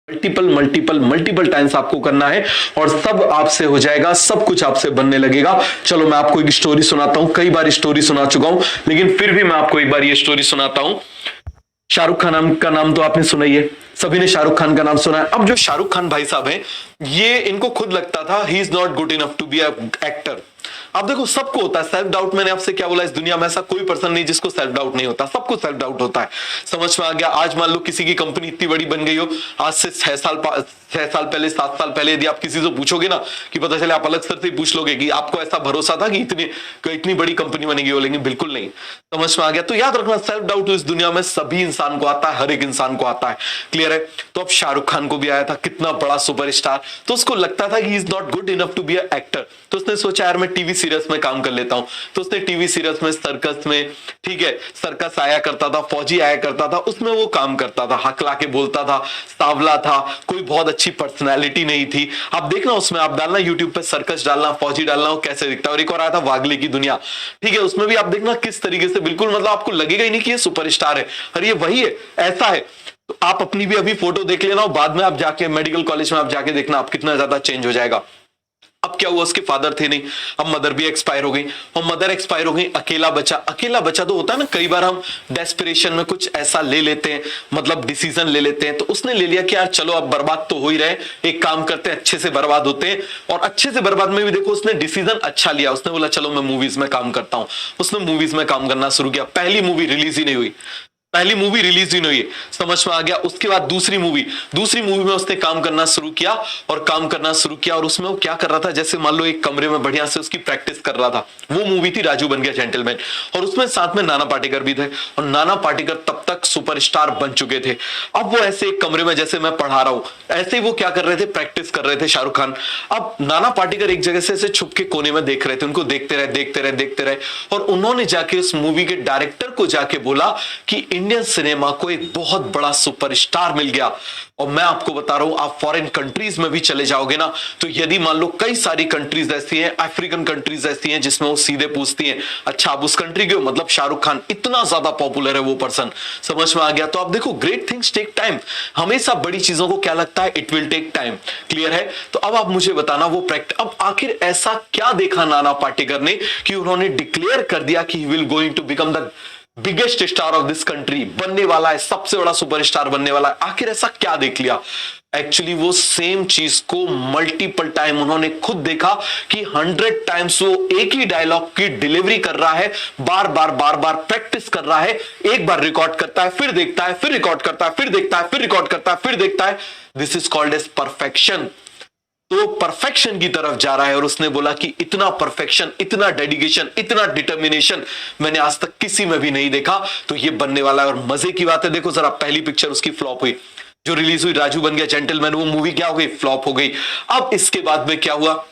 Multiple multiple multiple times आपको करना है और सब आपसे हो जाएगा, सब कुछ आपसे बनने लगेगा। चलो मैं आपको एक स्टोरी सुनाता हूं, कई बार स्टोरी सुना चुका हूं लेकिन फिर भी मैं आपको एक बार ये स्टोरी सुनाता हूं। शाहरुख खान का नाम तो आपने सुना ही है, सभी ने शाहरुख खान का नाम सुना है। अब जो शाहरुख खान भाई साहब हैं, ये इनको खुद लगता था he is not good enough to be a actor. अब देखो सबको होता है सेल्फ डाउट। मैंने आपसे क्या बोला, इस दुनिया में ऐसा कोई पर्सन नहीं जिसको सेल्फ डाउट नहीं होता, सबको सेल्फ डाउट होता है। समझ में आ गया। आज मान लो किसी की कंपनी इतनी बड़ी बन गई हो, आज से 6 साल पहले 7 साल पहले यदि आप किसी से पूछोगे ना कि पता चले, आप अलग सर से पूछ लोगे कि आपको ऐसा भरोसा था कि इतनी बड़ी कंपनी बनेगी, बोलेंगे बिल्कुल नहीं। समझ में आ गया। तो याद रखना सेल्फ डाउट इस दुनिया में सभी इंसान को आता है, हर एक इंसान को आता है। क्लियर है। तो अब शाहरुख खान को भी आया था, कितना बड़ा सुपरस्टार, तो उसको लगता था कि he is not good enough to be a actor. तो उसने सोचा यार मैं टीवी सीरियल्स में काम कर लेता हूं। तो उसने टीवी सीरियल्स में, सर्कस में, ठीक है, सर्कस आया करता था, फौजी आया करता था, उसमें वो काम करता था, हकला के बोलता था, सांवला था, कोई बहुत अच्छी पर्सनैलिटी नहीं थी। आप देखना उसमें, आप डालना यूट्यूब पे सर्कस डालना, फौजी डालना, वो कैसे दिखता है। और एक और आया था वागले की दुनिया, ठीक है, उसमें भी आप देखना किस तरीके से, बिल्कुल मतलब आपको लगेगा ही नहीं कि ये सुपरस्टार है, अरे ये वही है, ऐसा है। तो आप अपनी भी अभी फोटो देख लेना और बाद में आप जाके मेडिकल कॉलेज में आप जाके देखना आप कितना ज्यादा चेंज हो जाएगा। अब क्या हुआ, उसके फादर थे नहीं, अब मदर भी एक्सपायर हो गई, और मदर एक्सपायर हो गई, अकेला बचा। अकेला बचा तो होता है ना, कई बार हम डेस्पिरेशन में कुछ ऐसा ले लेते हैं, मतलब डिसीजन ले लेते हैं। तो उसने ले लिया कि यार चलो अब बर्बाद तो हो ही रहे, एक काम करते हैं, अच्छे से बर्बाद होते हैं। और अच्छे से बर्बाद में भी देखो उसने डिसीजन अच्छा लिया, उसने बोला चलो मैं मूवीज में काम करता हूं। उसने मूवीज में काम करना शुरू किया। पहली मूवी रिलीज ही नहीं हुई, पहली मूवी रिलीज ही नहीं हुई, समझ में आ गया। उसके बाद दूसरी मूवी में उसने काम करना शुरू किया और काम करना शुरू किया। और उसमें वो क्या कर रहा था, जैसे मान लो एक कमरे में बढ़िया से उसकी प्रैक्टिस कर रहा था। वो मूवी थी राजू बन गया जेंटलमैन, और उसमें साथ में नाना पाटेकर भी थे, और नाना पाटेकर तब तक सुपरस्टार बन चुके थे। अब वो ऐसे एक कमरे में, जैसे मैं पढ़ा रहा हूं, ऐसे ही वो क्या कर रहे थे, प्रैक्टिस कर रहे थे शाहरुख खान। अब नाना पाटेकर एक जगह से ऐसे छुप के कोने में देख रहे थे, उनको देखते रहे। और उन्होंने जाके उस मूवी के डायरेक्टर को जाके बोला कि इंडियन सिनेमा को एक बहुत बड़ा सुपरस्टार मिल गया। और मैं आपको बता रहा हूं, आप फॉरेन कंट्रीज में भी चले जाओगे ना, तो यदि मान लो कई सारी कंट्रीज ऐसी हैं, अफ्रीकन कंट्रीज ऐसी हैं, जिसमें वो सीधे पूछती हैं अच्छा आप उस कंट्री के हो, मतलब शाहरुख खान, इतना ज्यादा पॉपुलर है वो पर्सन। समझ में आ गया। तो आप देखो ग्रेट थिंग्स टेक टाइम। हमेशा बड़ी चीजों को क्या लगता है, it will take time. Clear है। तो अब आप मुझे बताना वो अब आखिर ऐसा क्या देखा नाना पाटेकर ने कि उन्होंने डिक्लेयर कर दिया कि he will going to become the biggest star of this country, बनने वाला है, सबसे बड़ा सुपरस्टार बनने वाला है। आखिर ऐसा क्या देख लिया। एक्चुअली वो सेम चीज को मल्टीपल टाइम उन्होंने खुद देखा कि 100 टाइम्स वो एक ही डायलॉग की डिलीवरी कर रहा है, बार बार प्रैक्टिस कर रहा है। एक बार रिकॉर्ड करता है, फिर देखता है, फिर रिकॉर्ड करता है, फिर देखता है, फिर रिकॉर्ड करता है, फिर देखता है। This is called as perfection. तो परफेक्शन की तरफ जा रहा है। और उसने बोला कि इतना परफेक्शन, इतना डेडिकेशन, इतना डिटर्मिनेशन मैंने आज तक किसी में भी नहीं देखा, तो ये बनने वाला है। और मजे की बात है, देखो जरा, पहली पिक्चर उसकी फ्लॉप हुई, जो रिलीज हुई राजू बन गया जेंटलमैन, वो मूवी क्या हो गई, फ्लॉप हो गई। अब इसके बाद में क्या हुआ,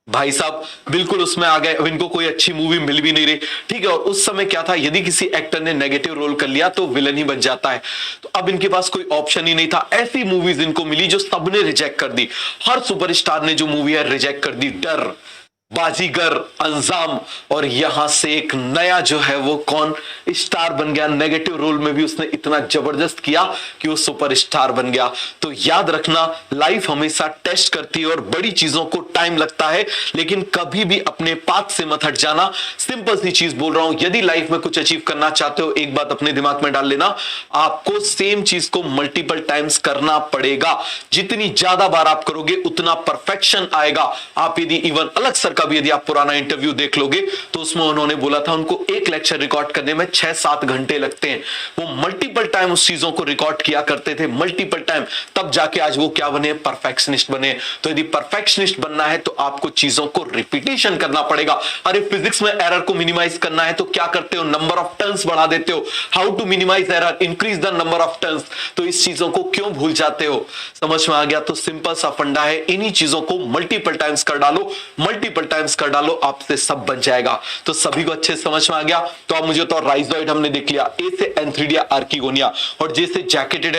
भाई साहब बिल्कुल उसमें आ गए। अब इनको कोई अच्छी मूवी मिल भी नहीं रही, ठीक है। और उस समय क्या था, यदि किसी एक्टर ने नेगेटिव रोल कर लिया तो विलन ही बन जाता है। तो अब इनके पास कोई ऑप्शन ही नहीं था। ऐसी मूवीज इनको मिली जो सबने रिजेक्ट कर दी। हर सुपरस्टार ने जो मूवी है रिजेक्ट कर दी। डर, बाजीगर, अंजाम, और यहां से एक नया जो है वो कौन स्टार बन गया। नेगेटिव रोल में भी उसने इतना जबरदस्त किया कि वो सुपरस्टार बन गया। तो याद रखना, लाइफ हमेशा टेस्ट करती है और बड़ी चीजों को टाइम लगता है, लेकिन कभी भी अपने पाथ से मत हट जाना। सिंपल सी चीज बोल रहा हूं, यदि लाइफ में कुछ अचीव करना चाहते हो, एक बात अपने दिमाग में डाल लेना, आपको सेम चीज को मल्टीपल टाइम्स करना पड़ेगा। जितनी ज्यादा बार आप करोगे उतना परफेक्शन आएगा। आप यदि इवन अलग सर भी यदि आप पुराना इंटरव्यू देख लोगे तो उसमें उन्होंने बोला था उनको एक लेक्चर रिकॉर्ड करने में 6-7 घंटे लगते हैं। वो मल्टीपल टाइम उस चीजों को रिकॉर्ड किया करते थे, मल्टीपल टाइम, तब जाके आज वो क्या बने, परफेक्शनिस्ट बने। तो यदि परफेक्शनिस्ट बनना है तो आपको चीजों को रिपीटेशन करना पड़ेगा। अरे फिजिक्स में एरर को मिनिमाइज करना है तो क्या करते हो, नंबर ऑफ टर्न्स बढ़ा देते हो। How to minimise error, increase the number of turns. तो इस चीजों को क्यों भूल जाते हो, समझ में आ गया। तो सिंपल सा फंडा है, इन्हीं चीजों को मल्टीपल टाइम्स कर डालो, मल्टीपल टाइम्स कर डालो, आपसे सब बन जाएगा। तो सभी को अच्छे समझ में आ गया। तो आप मुझे तो राइजोइड हमने देख लिया, ए से एंथ्रीडिया आर्किगोनिया, और जे से जैकेटेड